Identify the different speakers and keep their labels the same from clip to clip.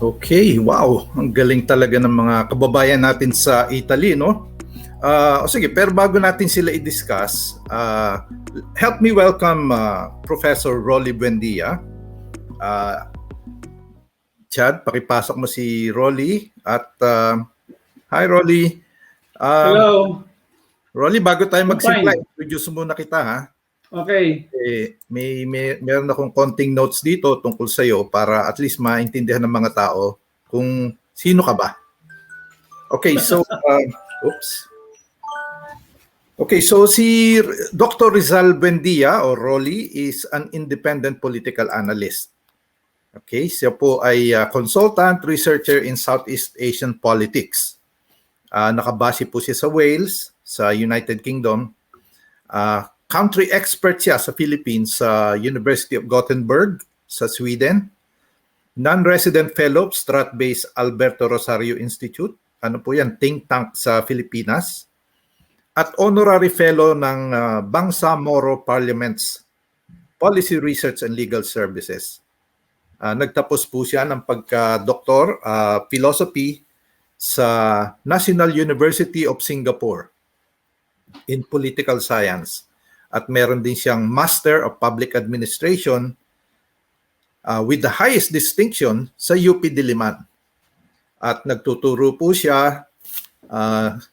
Speaker 1: Okay, wow. Ang galing talaga ng mga kababayan natin sa Italy, no? Sige, pero bago natin sila i-discuss, help me welcome Professor Rolly Buendia. Chad, pakipasok mo si Rolly. At hi, Rolly.
Speaker 2: Hello.
Speaker 1: Rolly, bago tayo magsimula,
Speaker 2: Fine.
Speaker 1: introduce muna kita, ha?
Speaker 2: Okay.
Speaker 1: Meron akong konting notes dito tungkol sa iyo para at least maintindihan ng mga tao kung sino ka ba. Okay, so Okay, so si Dr. Rizal Buendia o Rolly is an independent political analyst. Okay, siya po ay consultant, researcher in Southeast Asian politics. Nakabase po siya sa Wales, sa United Kingdom. Country expert siya sa Philippines sa University of Gothenburg sa Sweden. Non-resident fellow, Strat-based Alberto Rosario Institute. Ano po yan? Think tank sa Pilipinas. At honorary fellow ng Bangsamoro Parliament's Policy Research and Legal Services. Nagtapos po siya ng pagka-doktor philosophy sa National University of Singapore in Political Science. At meron din siyang Master of Public Administration with the highest distinction sa UP Diliman. At nagtuturo po siya,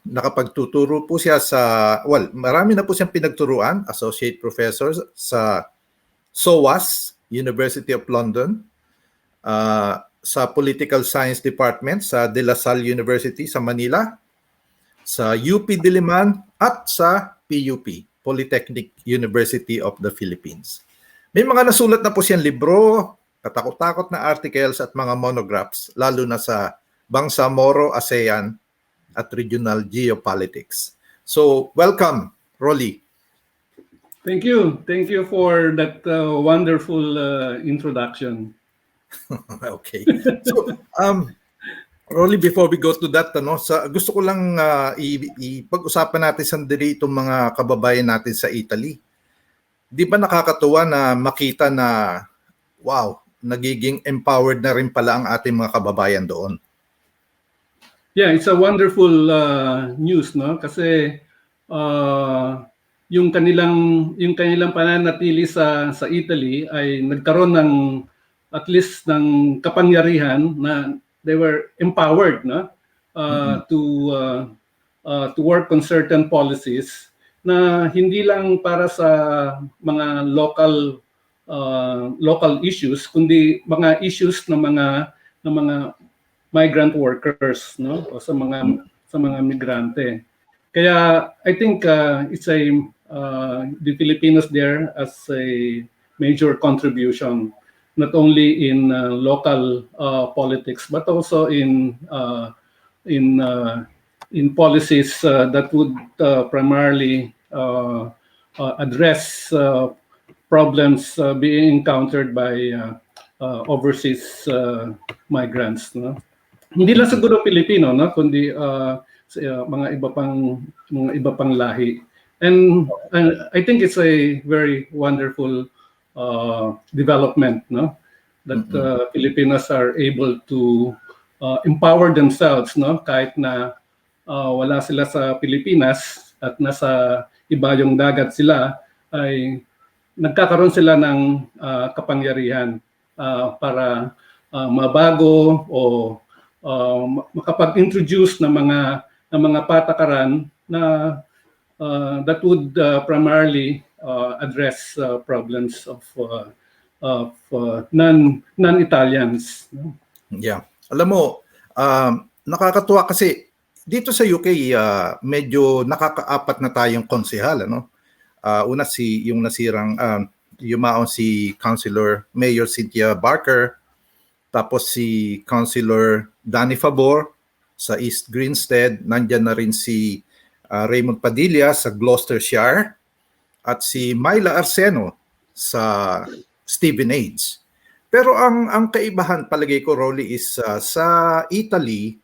Speaker 1: nakapagtuturo po siya sa, marami na po siyang pinagturuan, Associate Professor sa SOAS, University of London, sa Political Science Department sa De La Salle University sa Manila, sa UP Diliman at sa PUP, Polytechnic University of the Philippines. May mga nasulat na po siyang libro, katakot-takot na articles at mga monographs, lalo na sa Bangsamoro, ASEAN at Regional Geopolitics. So, welcome, Rolly.
Speaker 2: Thank you. Thank you for that wonderful introduction.
Speaker 1: Okay. So, Rolly, before we go to that, gusto ko lang ipag-usapan natin sandali itong mga kababayan natin sa Italy. Di ba nakakatuwa na makita na, wow, nagiging empowered na rin pala ang ating mga kababayan doon?
Speaker 2: Yeah, it's a wonderful news, no? Kasi yung kanilang pananatili sa Italy ay nagkaroon ng at least ng kapangyarihan na they were empowered, no? To work on certain policies na hindi lang para sa mga local issues, kundi mga issues ng mga migrant workers, no? O sa mga migrante. Kaya I think it's the Filipinos there as a major contribution, not only in local politics but also in policies that would primarily address problems being encountered by overseas migrants, no? Hindi lang siguro Pilipino, no, kundi mga iba pang lahi. And I think it's a very wonderful development, no, that Filipinos are able to empower themselves, no, kahit na wala sila sa Pilipinas at nasa ibayong dagat sila, ay nagkakaroon sila ng kapangyarihan para mabago o makapag-introduce ng mga patakaran na that would primarily address problems of non-Italians.
Speaker 1: Yeah. Alam mo, nakakatuwa kasi dito sa UK, medyo nakakaapat na tayong konsehal, ano? Una yung nasirang yumaon si Councilor Mayor Cynthia Barker, tapos si Councilor Danny Favor sa East Grinstead, nandyan na rin si Raymond Padilla sa Gloucestershire at si Myla Arseno sa Stevenage. Pero ang kaibahan palagay ko, Rolly, is sa Italy,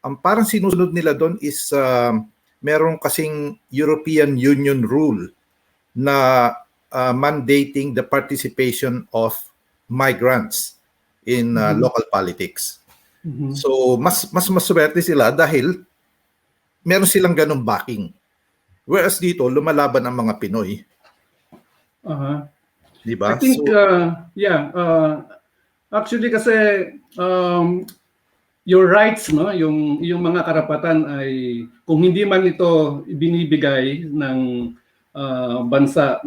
Speaker 1: ang parang sinusunod nila doon is merong kasing European Union rule na mandating the participation of migrants in local politics.
Speaker 2: Mhm.
Speaker 1: So mas maswerte sila dahil meron silang ganung backing. Whereas dito lumalaban ang mga Pinoy,
Speaker 2: Uh-huh.
Speaker 1: 'di
Speaker 2: I
Speaker 1: ba?
Speaker 2: think,
Speaker 1: So
Speaker 2: actually kasi your rights, no, yung mga karapatan ay kung hindi man ito binibigay ng bansa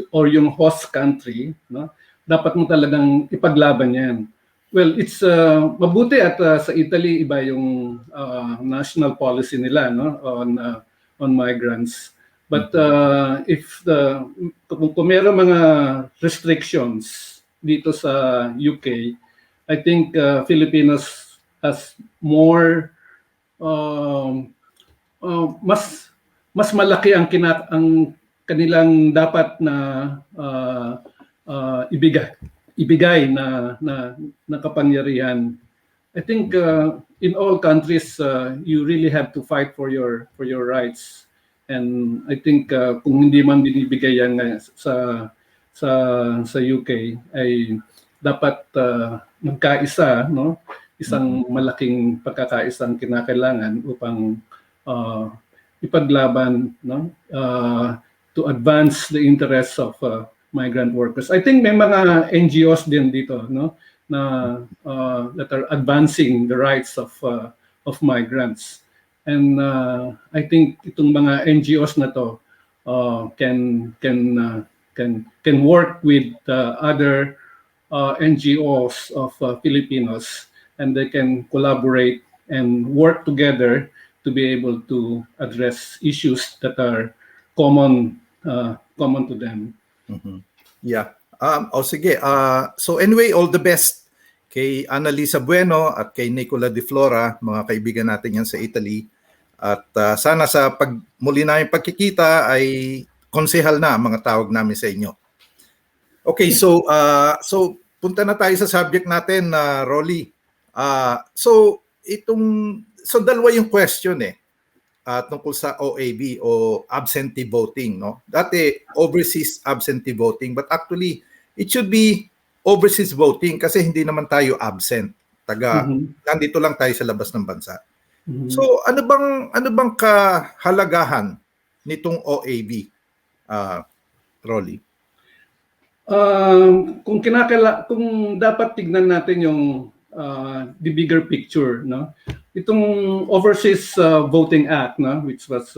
Speaker 2: or yung host country, no, dapat mo talagang ipaglaban 'yan. Well, it's mabuti at sa Italy iba yung national policy nila, no, on migrants. But if kung meron mga restrictions dito sa UK, I think Filipinos has more mas malaki ang kanilang dapat na ibigay na kapangyarihan. I think in all countries you really have to fight for your rights, and I think kung hindi man binibigay yan sa UK ay dapat magkaisa, no, isang malaking pagkakaisang kinakailangan upang ipaglaban, no, to advance the interests of migrant workers. I think may mga NGOs din dito, no, na that are advancing the rights of migrants. And I think itong mga NGOs na to can work with other NGOs of Filipinos, and they can collaborate and work together to be able to address issues that are common to them.
Speaker 1: yeah. Sige. So anyway, all the best kay Annalisa Bueno at kay Nicola De Flora, mga kaibigan natin yan sa Italy. At sana sa muli na yung pagkikita ay konsehal na ang mga tawag namin sa inyo. Okay, so punta na tayo sa subject natin, Rolly. So dalawa yung question tungkol sa OAB o absentee voting, no? Dati overseas absentee voting, but actually it should be overseas voting kasi hindi naman tayo absent. Nandito lang tayo sa labas ng bansa. So ano bang kahalagahan nitong OAB, Rolly?
Speaker 2: Kung dapat tignan natin yung the bigger picture, no, itong Overseas Voting Act, no, which was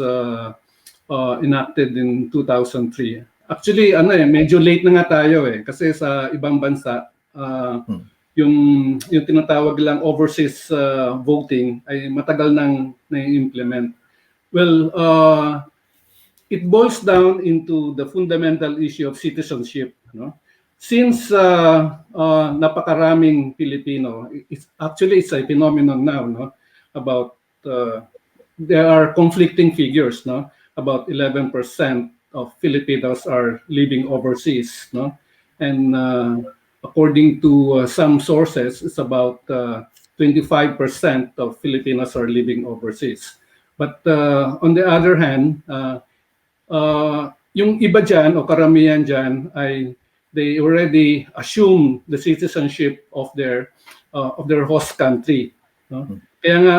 Speaker 2: enacted in 2003. Actually, medyo late na nga tayo kasi sa ibang bansa yung tinatawag lang overseas voting ay matagal nang na-implement. Well, it boils down into the fundamental issue of citizenship, no? Since napakaraming Pilipino, it's a phenomenon now, no? About there are conflicting figures, no? About 11% of Filipinos are living overseas, no? And according to some sources, it's about 25% of Filipinos are living overseas. But on the other hand, yung iba dyan o karamihan dyan ay they already assume the citizenship of their host country, no? Kaya nga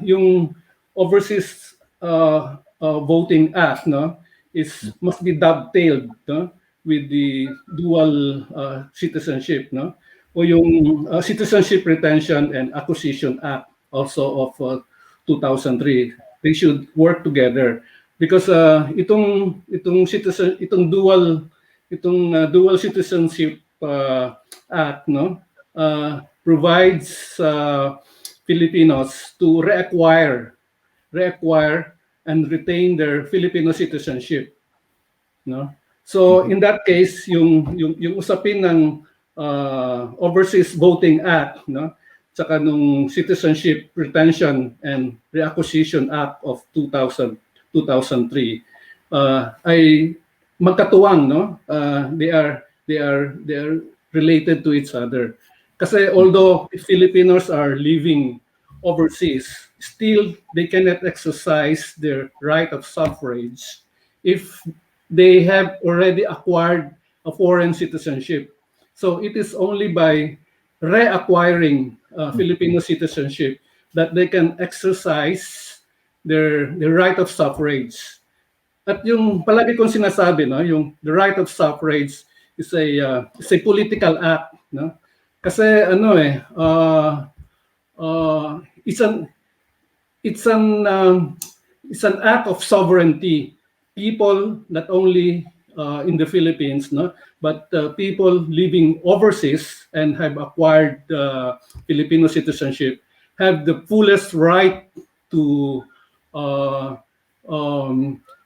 Speaker 2: yung Overseas Voting Act, no, must be dovetailed, no, with the dual citizenship, no, o yung Citizenship Retention and Acquisition Act also of 2003. They should work together because itong dual citizenship act, no, provides Filipinos to reacquire and retain their Filipino citizenship, no. So in that case, yung usapin ng Overseas Voting Act, no, saka nung Citizenship Retention and Reacquisition Act of 2003 ay magkatuwang, no? They are related to each other. Kasi although Filipinos are living overseas, still they cannot exercise their right of suffrage if they have already acquired a foreign citizenship. So it is only by reacquiring Filipino citizenship, that they can exercise their right of suffrage. At yung palagi kong sinasabi, no, yung the right of suffrage is a political act, no? Kasi ano it's an act of sovereignty. People not only in the Philippines, no, but people living overseas and have acquired Filipino citizenship have the fullest right to uh,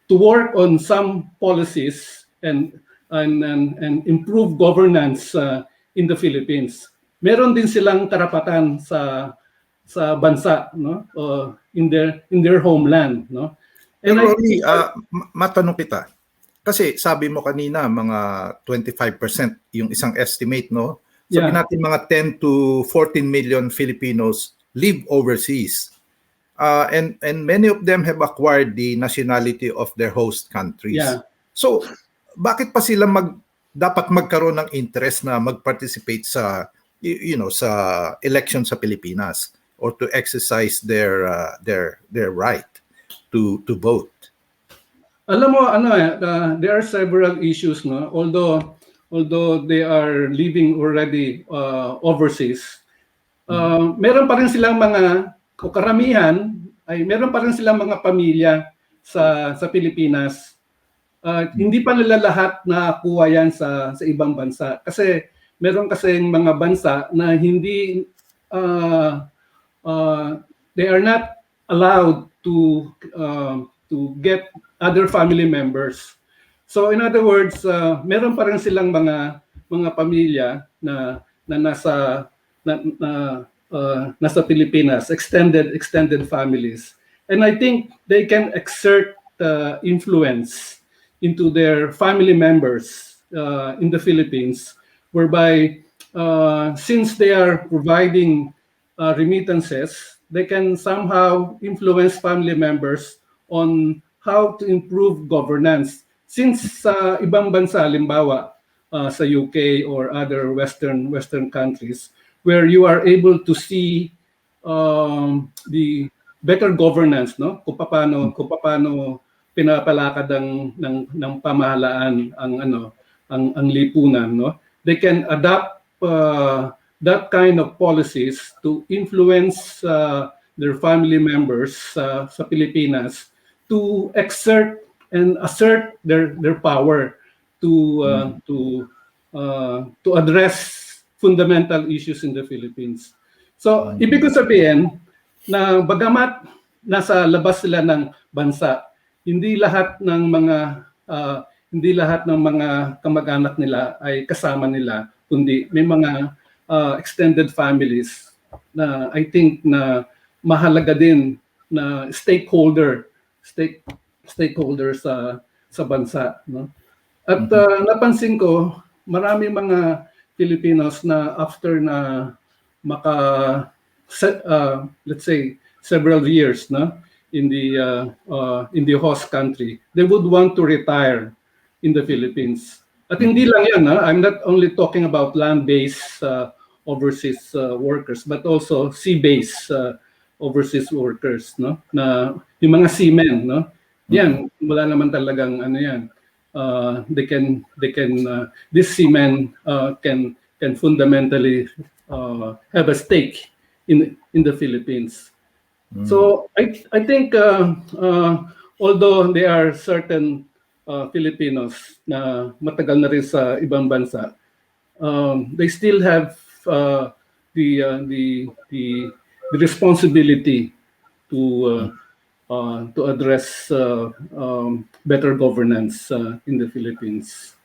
Speaker 2: work on some policies and improve governance in the Philippines. Meron din silang karapatan sa bansa, no, in their homeland, no. And
Speaker 1: Pero Rolly, matanong kita. Kasi sabi mo kanina mga 25% yung isang estimate, no? Sabi natin mga 10 to 14 million Filipinos live overseas. And many of them have acquired the nationality of their host countries.
Speaker 2: Yeah.
Speaker 1: So, bakit pa sila dapat magkaroon ng interest na mag-participate sa sa election sa Pilipinas or to exercise their right to vote?
Speaker 2: Alam mo there are several issues, no, although they are living already overseas. Meron pa rin silang karamihan ay meron pa rin silang mga pamilya sa Pilipinas. Hindi pa nila lahat nakuha yan sa ibang bansa. Kasi meron kasing mga bansa na hindi they are not allowed to get other family members. So in other words, meron pa rin silang mga pamilya na nasa Pilipinas, extended families. And I think they can exert influence into their family members in the Philippines, whereby since they are providing remittances, they can somehow influence family members on how to improve governance. Since sa ibang bansa, halimbawa sa UK or other Western countries, where you are able to see the better governance, no? Kung paano pinapalakad ng pamahalaan ang lipunan, no? They can adapt that kind of policies to influence their family members sa Pilipinas to exert and assert their power to address fundamental issues in the Philippines. So, ibig ko sabihin na bagamat nasa labas sila ng bansa, hindi lahat ng mga kamag-anak nila ay kasama nila, kundi may mga extended families na I think na mahalaga din na stakeholder sa bansa, no? At napansin ko marami mga Filipinos na after na let's say several years, no, in the host country, they would want to retire in the Philippines. At hindi lang yan, I'm not only talking about land-based overseas workers, but also sea-based overseas workers, no, na yung mga seamen, no, yan wala naman talagang yan. These seamen can fundamentally have a stake in the Philippines. So I think although there are certain Filipinos na matagal na rin sa ibang bansa, they still have the responsibility to address better governance in the Philippines.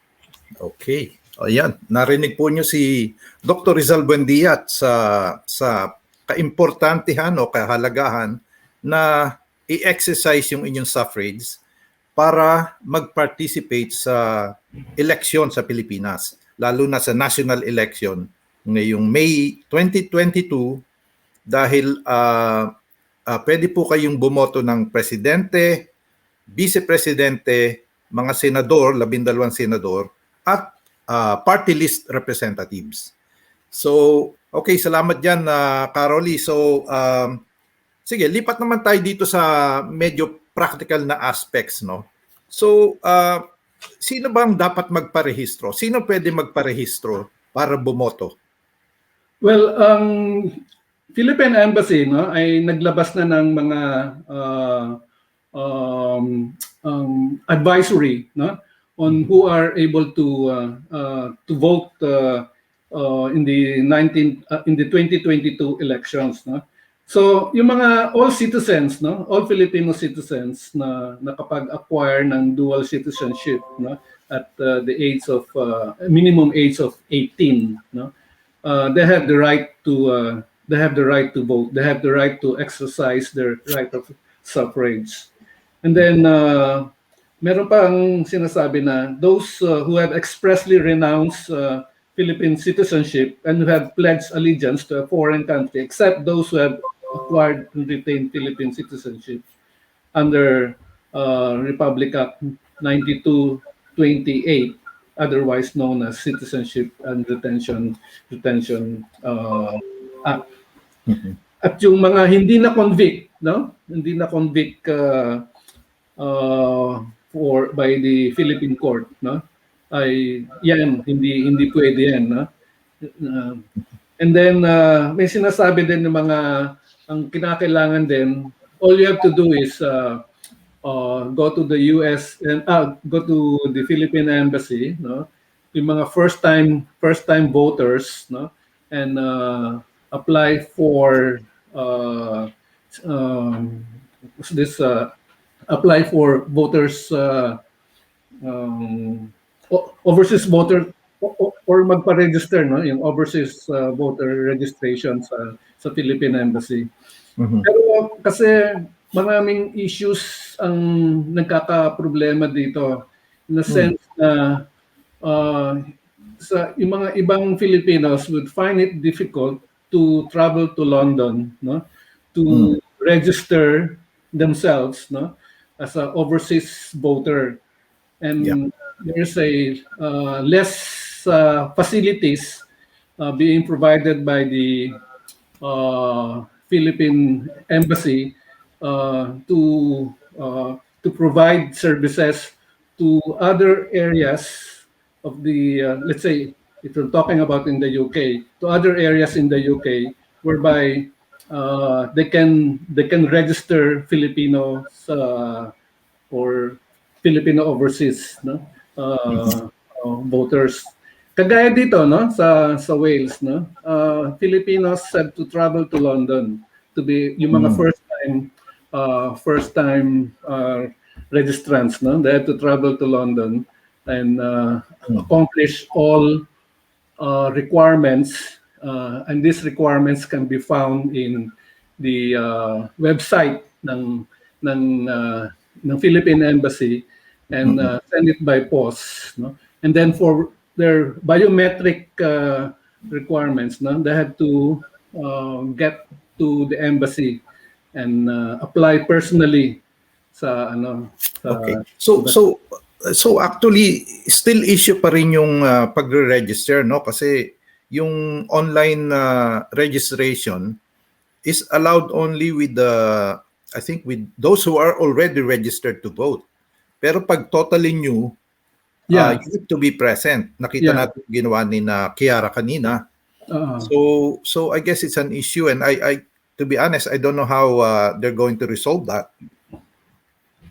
Speaker 1: Okay. Ayan, narinig po niyo si Dr. Rizal Buendia sa kaimportantehan o kahalagahan na i-exercise yung inyong suffrage para mag-participate sa eleksyon sa Pilipinas, lalo na sa national election ngayong May 2022, dahil pwede po kayong bumoto ng presidente, vice-presidente, mga senador, 12 senador, at party list representatives. So, okay, salamat dyan, Caroli. So, sige, lipat naman tayo dito sa medyo practical na aspects, no? So, sino bang dapat magparehistro? Sino pwede magparehistro para bumoto?
Speaker 2: Well, ang Philippine Embassy, no, ay naglabas na ng mga advisory, no, on who are able to vote in the 2022 elections, no. So, yung mga all citizens, no, all Filipino citizens na nakapag-acquire ng dual citizenship, no, at the age of minimum age of 18, no, they have the right to vote. They have the right to exercise their right of suffrage. And then meron pang sinasabi na those who have expressly renounced Philippine citizenship and who have pledged allegiance to a foreign country, except those who have acquired and retained Philippine citizenship under Republic Act 9228, otherwise known as Citizenship and Retention Act. At yung mga hindi na convict, no? Hindi na convict by the Philippine court, no? Ay yan, hindi pwede yan, no? And then may sinasabi din ng mga ang kinakailangan din, all you have to do is go to the US and go to the Philippine Embassy, no? Yung mga first time voters, no? And apply for apply for voters overseas voter or magpa-register, no, yung overseas voter registration sa Philippine Embassy. Pero kasi maraming issues ang nagkaka-problema dito in the sense na yung mga ibang Filipinos would find it difficult to travel to London, no, to register themselves, no, as an overseas voter, and there's a less facilities being provided by the Philippine Embassy to provide services to other areas of the let's say if we're talking about in the UK, to other areas in the UK whereby they can register Filipinos or Filipino overseas, no, voters. Kagaya dito, no, sa Wales, no, Filipinos have to travel to London to be yung mga first time registrants, no, they have to travel to London and accomplish all requirements, and these requirements can be found in the website ng Philippine Embassy and send it by post, no? And then for their biometric requirements, no, they have to get to the embassy and apply personally sa
Speaker 1: okay. So actually still issue pa rin yung pagre-register, no, kasi yung online registration is allowed only with I think with those who are already registered to vote. Pero pag totally new, you have to be present. Nakita natin ginawa ni na Kiara kanina. So I guess it's an issue, and I to be honest, I don't know how they're going to resolve that.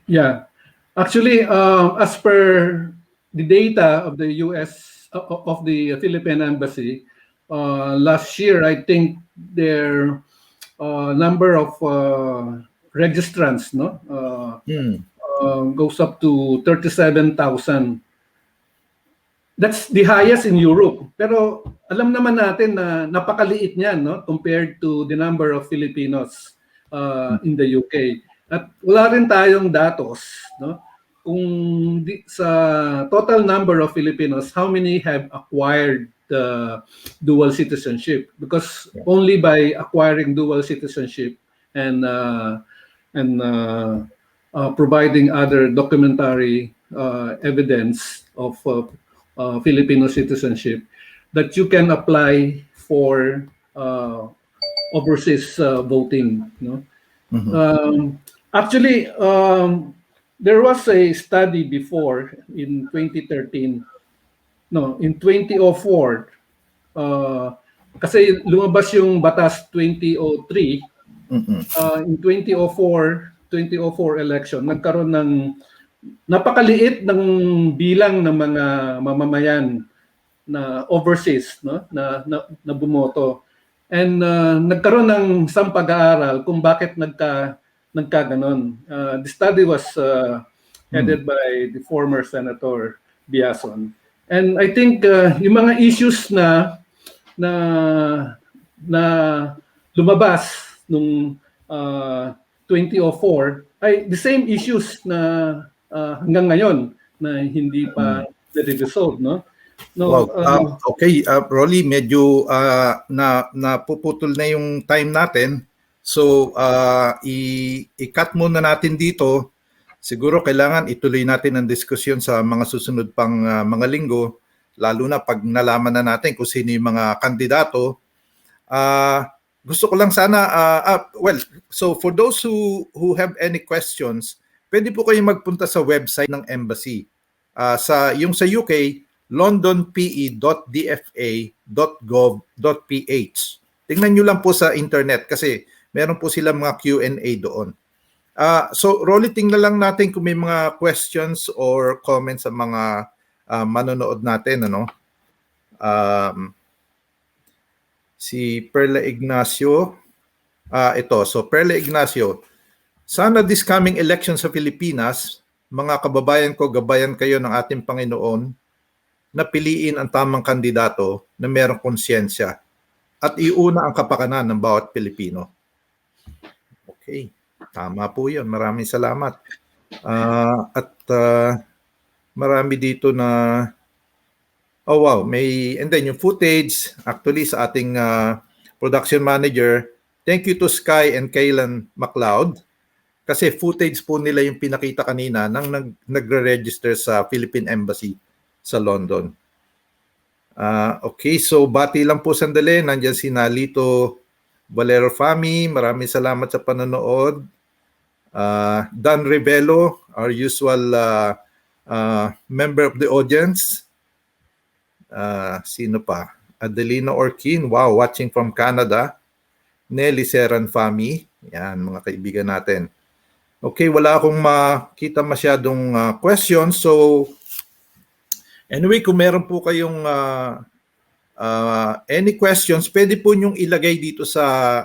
Speaker 2: Yeah. Actually, as per the data of the US, of the Philippine Embassy, last year, I think their number of registrants, no, goes up to 37,000. That's the highest in Europe. Pero alam naman natin na napakaliit niyan, no, compared to the number of Filipinos in the UK. At wala rin tayong datos, no, kung sa total number of Filipinos, how many have acquired dual citizenship, because only by acquiring dual citizenship and providing other documentary evidence of Filipino citizenship that you can apply for overseas voting, no? Actually, there was a study before in 2013, no, in 2004, kasi lumabas yung batas 2003, in 2004 election, nagkaroon ng napakaliit ng bilang ng mga mamamayan na overseas, no, na bumoto. And nagkaroon ng isang pag-aaral kung bakit nagkaganon. The study was headed by the former Senator Biason. And I think yung mga issues na lumabas nung 2004 ay the same issues na hanggang ngayon na hindi pa na-resolve, no?
Speaker 1: Wow. Okay, Rolly, medyo napuputol na yung time natin. So, i-cut muna natin dito. Siguro kailangan ituloy natin ang diskusyon sa mga susunod pang mga linggo, lalo na pag nalaman na natin kung sino yung mga kandidato. Gusto ko lang sana, so for those who have any questions, pwede po kayong magpunta sa website ng embassy. Yung sa UK, londonpe.dfa.gov.ph. Tingnan nyo lang po sa internet kasi meron po silang mga Q&A doon. So, Rolly, tingnan lang natin kung may mga questions or comments sa mga manonood natin. Ano? Si Perla Ignacio. So Perla Ignacio, sana this coming election sa Pilipinas, mga kababayan ko, gabayan kayo ng ating Panginoon na piliin ang tamang kandidato na mayroong konsyensya at iuna ang kapakanan ng bawat Pilipino. Okay, tama po yun. Maraming salamat. Marami dito na, oh wow, and then yung footage, actually sa ating production manager, thank you to Sky and Kaylan MacLeod, kasi footage po nila yung pinakita kanina nang nagre-register sa Philippine Embassy sa London. Okay, so bati lang po sandali. Nandiyan si Nalito Valero Fami. Maraming salamat sa panonood. Dan Revelo, our usual member of the audience. Sino pa? Adelina Orkin, wow, watching from Canada. Nelly Seran Fami. Yan, mga kaibigan natin. Okay, wala akong makita masyadong questions. So, anyway, kung meron po kayong any questions, pwede po nyong ilagay dito sa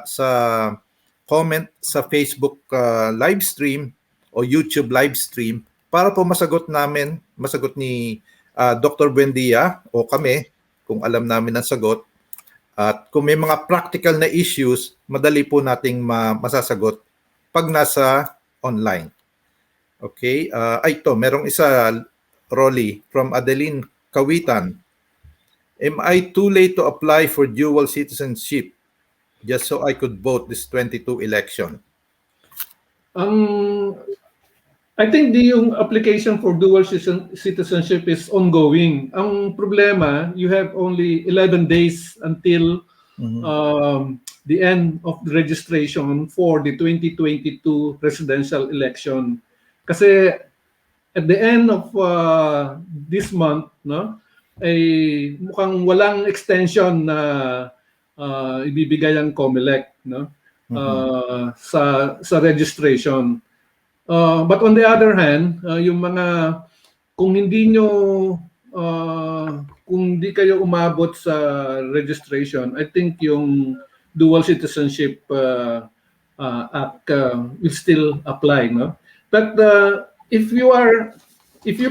Speaker 1: comment sa Facebook live stream o YouTube live stream para po masagot ni Dr. Buendia o kami kung alam namin ang sagot. At kung may mga practical na issues, madali po nating masasagot pag nasa online. Okay? Ito, merong isa, Rolly, from Adeline Kawitan. Am I too late to apply for dual citizenship just so I could vote this 22 election?
Speaker 2: I think yung application for dual citizenship is ongoing. Ang problema, you have only 11 days until the end of the registration for the 2022 presidential election. Kasi at the end of this month, no, ay mukhang walang extension na ibibigay ang COMELEC, no, sa registration. But on the other hand, yung mga kung hindi kayo umabot sa registration, I think yung dual citizenship act will still apply, no? But if you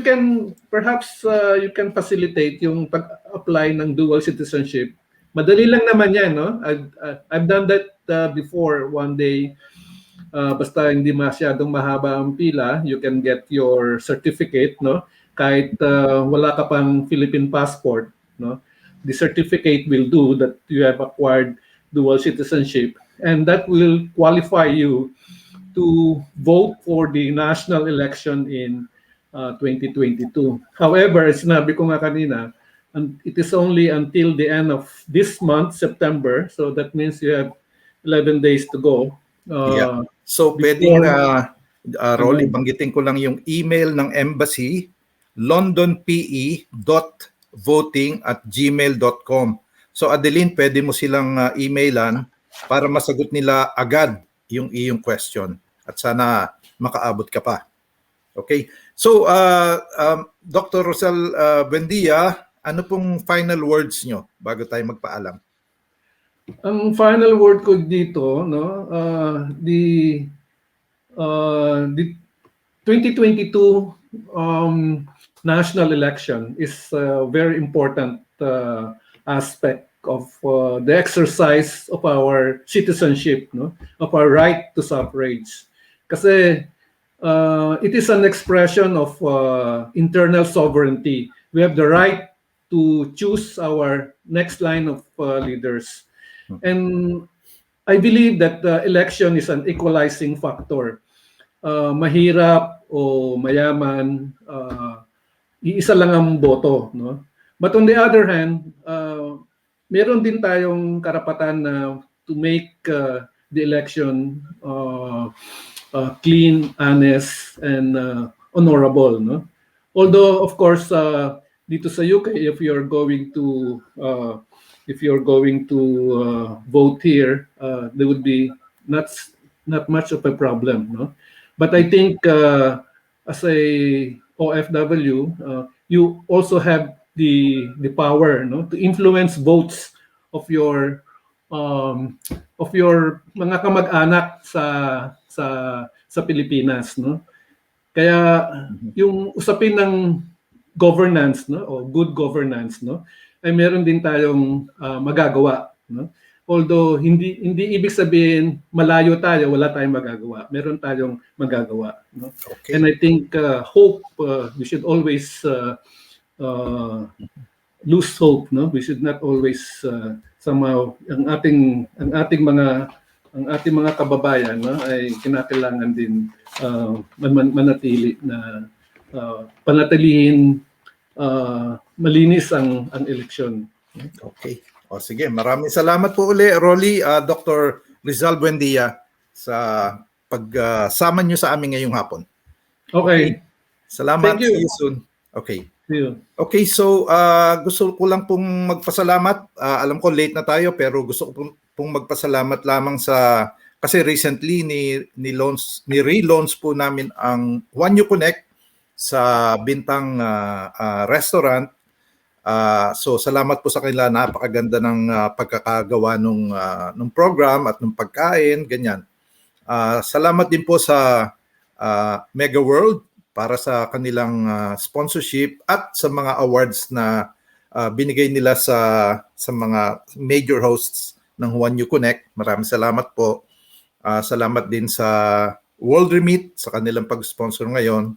Speaker 2: can perhaps you can facilitate yung pag-apply ng dual citizenship, madali lang naman yan, no? I've done that before one day. Basta hindi masyadong mahaba ang pila, you can get your certificate, no? Kahit wala ka pang Philippine passport, no? The certificate will do that you have acquired dual citizenship, and that will qualify you to vote for the national election in 2022. However, sinabi ko nga kanina, and it is only until the end of this month, September. So that means you have 11 days to go.
Speaker 1: Yeah. So pwedeng Rolly, banggitin ko lang yung email ng embassy, londonpe.voting@gmail.com. So Adeline, pwede mo silang emailan para masagot nila agad yung iyong question at sana makaabot ka pa. Okay. So Dr. Rosal Buendia, ano pong final words nyo bago tayo magpaalam?
Speaker 2: Ang final word ko dito, no, the 2022 national election is a very important aspect of the exercise of our citizenship, no, of our right to suffrage. Kasi it is an expression of internal sovereignty. We have the right to choose our next line of leaders. And I believe that the election is an equalizing factor. Mahirap o mayaman, iisa lang ang boto, no? But on the other hand, meron din tayong karapatan na to make the election clean, honest, and honorable, no? Although, of course, dito sa UK, if you're going to vote here, there would be not much of a problem, no? But I think as a OFW, you also have the power, no, to influence votes of your mga kamag-anak sa Pilipinas, no? Kaya yung usapin ng governance, no, o good governance, no, ay meron din tayong magagawa, no? Although hindi ibig sabihin malayo tayo, wala tayong magagawa. Meron tayong magagawa, no? Okay. And I think hope, we should always lose hope, no? We should not always somehow ang ating mga kababayan, no, ay kinakailangan din manatili na panatilihin malinis ang eleksyon.
Speaker 1: Okay. O sige, maraming salamat po uli, Rolly, Dr. Rizal Buendia, sa pagsama nyo sa amin ngayong hapon.
Speaker 2: Okay.
Speaker 1: Salamat. See you soon. Okay.
Speaker 2: See you.
Speaker 1: Okay, so gusto ko lang pong magpasalamat. Alam ko late na tayo pero gusto ko pong magpasalamat lamang sa kasi recently ni-relaunch po namin ang Juaneukonek sa Bintang restaurant. So salamat po sa kanila, napakaganda ng pagkakagawa nung program at nung pagkain, ganyan. Salamat din po sa Mega World para sa kanilang sponsorship at sa mga awards na binigay nila sa mga major hosts ng Juaneukonek. Maraming salamat po. Salamat din sa World Remit sa kanilang pag-sponsor ngayon.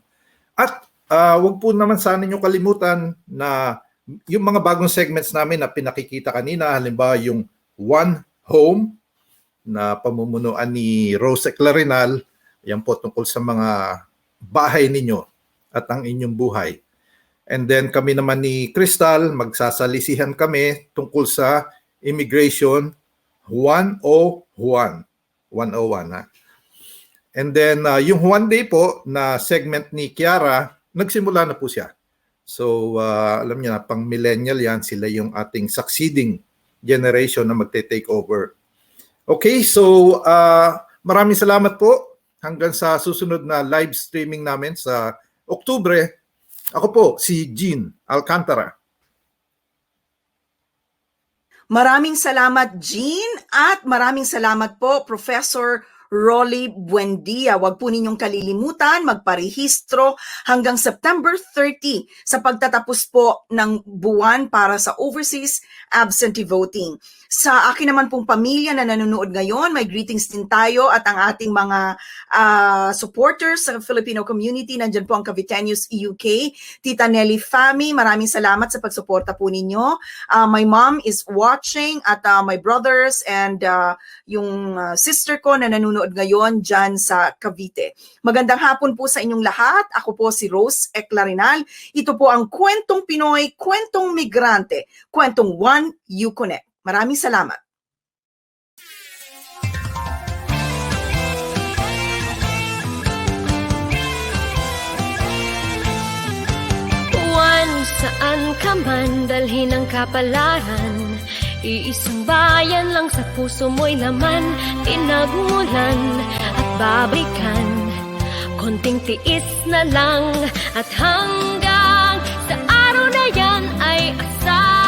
Speaker 1: At wag po naman sana niyo kalimutan na yung mga bagong segments namin na pinakikita kanina, halimbawa yung One Home na pamumunuan ni Rose Clarinal, yan po tungkol sa mga bahay ninyo at ang inyong buhay. And then kami naman ni Crystal, magsasalisihan kami tungkol sa immigration 101. 101 ha. And then yung One Day po na segment ni Kiara, nagsimula na po siya. So, alam niyo na, pang millennial yan, sila yung ating succeeding generation na magte-take over. Okay, so maraming salamat po. Hanggang sa susunod na live streaming namin sa Oktubre. Ako po, si Gene Alcantara.
Speaker 3: Maraming salamat, Gene, at maraming salamat po, Professor Rolly Buendia. Huwag po ninyong kalilimutan magparehistro hanggang September 30 sa pagtatapos po ng buwan para sa overseas absentee voting. Sa akin naman pong pamilya na nanonood ngayon, may greetings din tayo at ang ating mga supporters sa Filipino community. Nandyan po ang Caviteños UK, Tita Nelly Fami, maraming salamat sa pagsuporta po ninyo. My mom is watching at my brothers and yung sister ko na nanonood nanonood ngayon dyan sa Cavite. Magandang hapon po sa inyong lahat. Ako po si Rose Eclarinal. Ito po ang Kwentong Pinoy, Kwentong Migrante, Kwentong Juaneukonek. Maraming salamat.
Speaker 4: Juan, saan ka man dalhin ang kapalaran? Iisang bayan lang sa puso mo'y laman, pinagmulan at babalikan. Konting tiis na lang at hanggang sa araw na yan ay asal.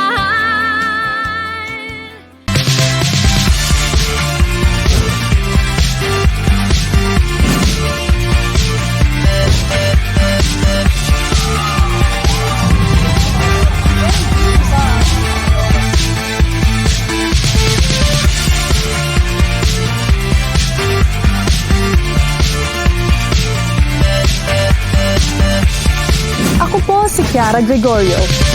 Speaker 5: Ako po si Kiara Gregorio.